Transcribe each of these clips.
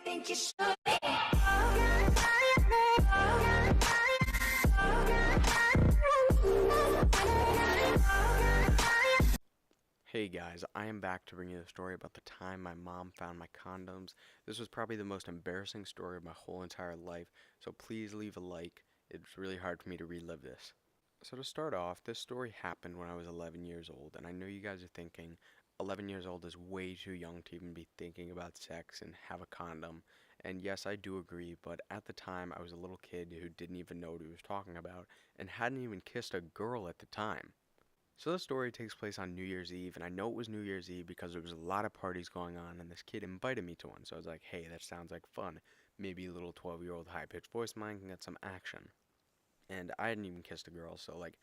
think you should be. Hey guys, I am back to bring you the story about the time my mom found my condoms. This was probably the most embarrassing story of my whole entire life, so please leave a like. It's really hard for me to relive this. So to start off, this story happened when I was 11 years old, and I know you guys are thinking 11 years old is way too young to even be thinking about sex and have a condom. And yes, I do agree, but at the time I was a little kid who didn't even know what he was talking about and hadn't even kissed a girl at the time. So the story takes place on New Year's Eve, and I know it was New Year's Eve because there was a lot of parties going on, and this kid invited me to one. So I was like, hey, that sounds like fun. Maybe a little 12-year-old high-pitched voice of mine can get some action. And I hadn't even kissed a girl, so like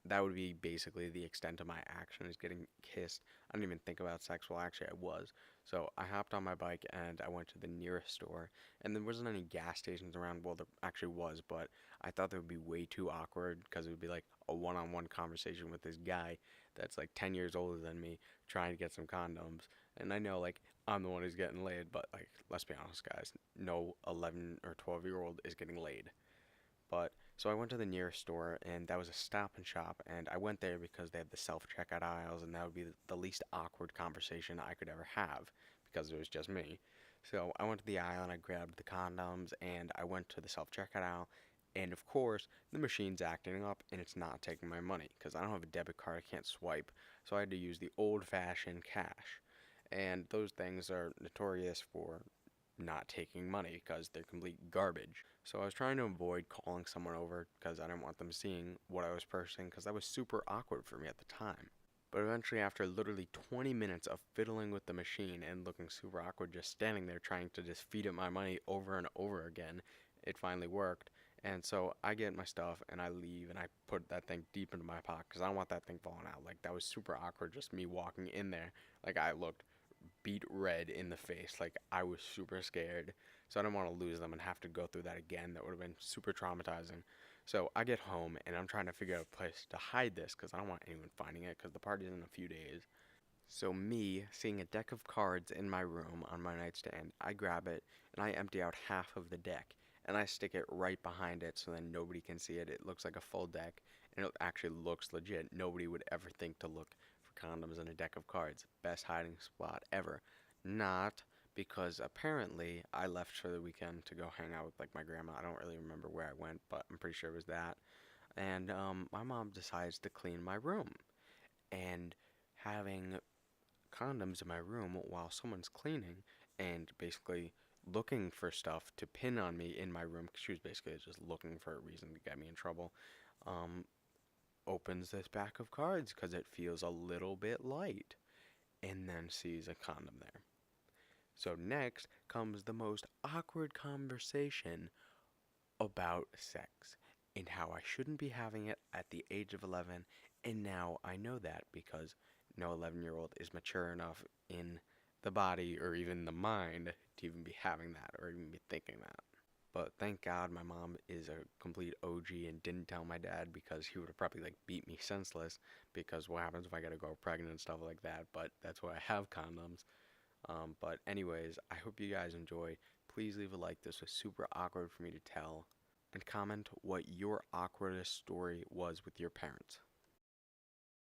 that would be basically the extent of my action is getting kissed. I didn't even think about sex. Well, actually, I was. So I hopped on my bike and I went to the nearest store. And there wasn't any gas stations around. Well, there actually was, but I thought that would be way too awkward because it would be like a one-on-one conversation with this guy that's like 10 years older than me trying to get some condoms. And I know like I'm the one who's getting laid, but like let's be honest, guys, no 11 or 12-year-old is getting laid. But so I went to the nearest store, and that was a Stop and Shop, and I went there because they had the self-checkout aisles, and that would be the least awkward conversation I could ever have because it was just me. So I went to the aisle and I grabbed the condoms, and I went to the self-checkout aisle, and of course the machine's acting up and it's not taking my money because I don't have a debit card, I can't swipe, so I had to use the old-fashioned cash. And those things are notorious for not taking money because they're complete garbage. So I was trying to avoid calling someone over because I didn't want them seeing what I was purchasing because that was super awkward for me at the time. But eventually, after literally 20 minutes of fiddling with the machine and looking super awkward, just standing there trying to just feed it my money over and over again, it finally worked. And so I get my stuff and I leave and I put that thing deep into my pocket because I don't want that thing falling out. Like, that was super awkward just me walking in there. Like, I looked beat red in the face. Like, I was super scared. So I didn't want to lose them and have to go through that again. That would have been super traumatizing. So I get home and I'm trying to figure out a place to hide this because I don't want anyone finding it because the party's in a few days. So me, seeing a deck of cards in my room on my nightstand, I grab it and I empty out half of the deck and I stick it right behind it so then nobody can see it. It looks like a full deck and it actually looks legit. Nobody would ever think to look for condoms in a deck of cards. Best hiding spot ever. Not because apparently I left for the weekend to go hang out with like my grandma. I don't really remember where I went, but I'm pretty sure it was that. And my mom decides to clean my room. And having condoms in my room while someone's cleaning and basically looking for stuff to pin on me in my room, 'cause she was basically just looking for a reason to get me in trouble, um, opens this pack of cards because it feels a little bit light and then sees a condom there. So next comes the most awkward conversation about sex and how I shouldn't be having it at the age of 11, and now I know that because no 11-year-old is mature enough in the body or even the mind to even be having that or even be thinking that. But thank God my mom is a complete OG and didn't tell my dad because he would have probably like beat me senseless because what happens if I gotta go pregnant and stuff like that, but that's why I have condoms. But anyways, I hope you guys enjoyed. Please leave a like. This was super awkward for me to tell. And comment what your awkwardest story was with your parents.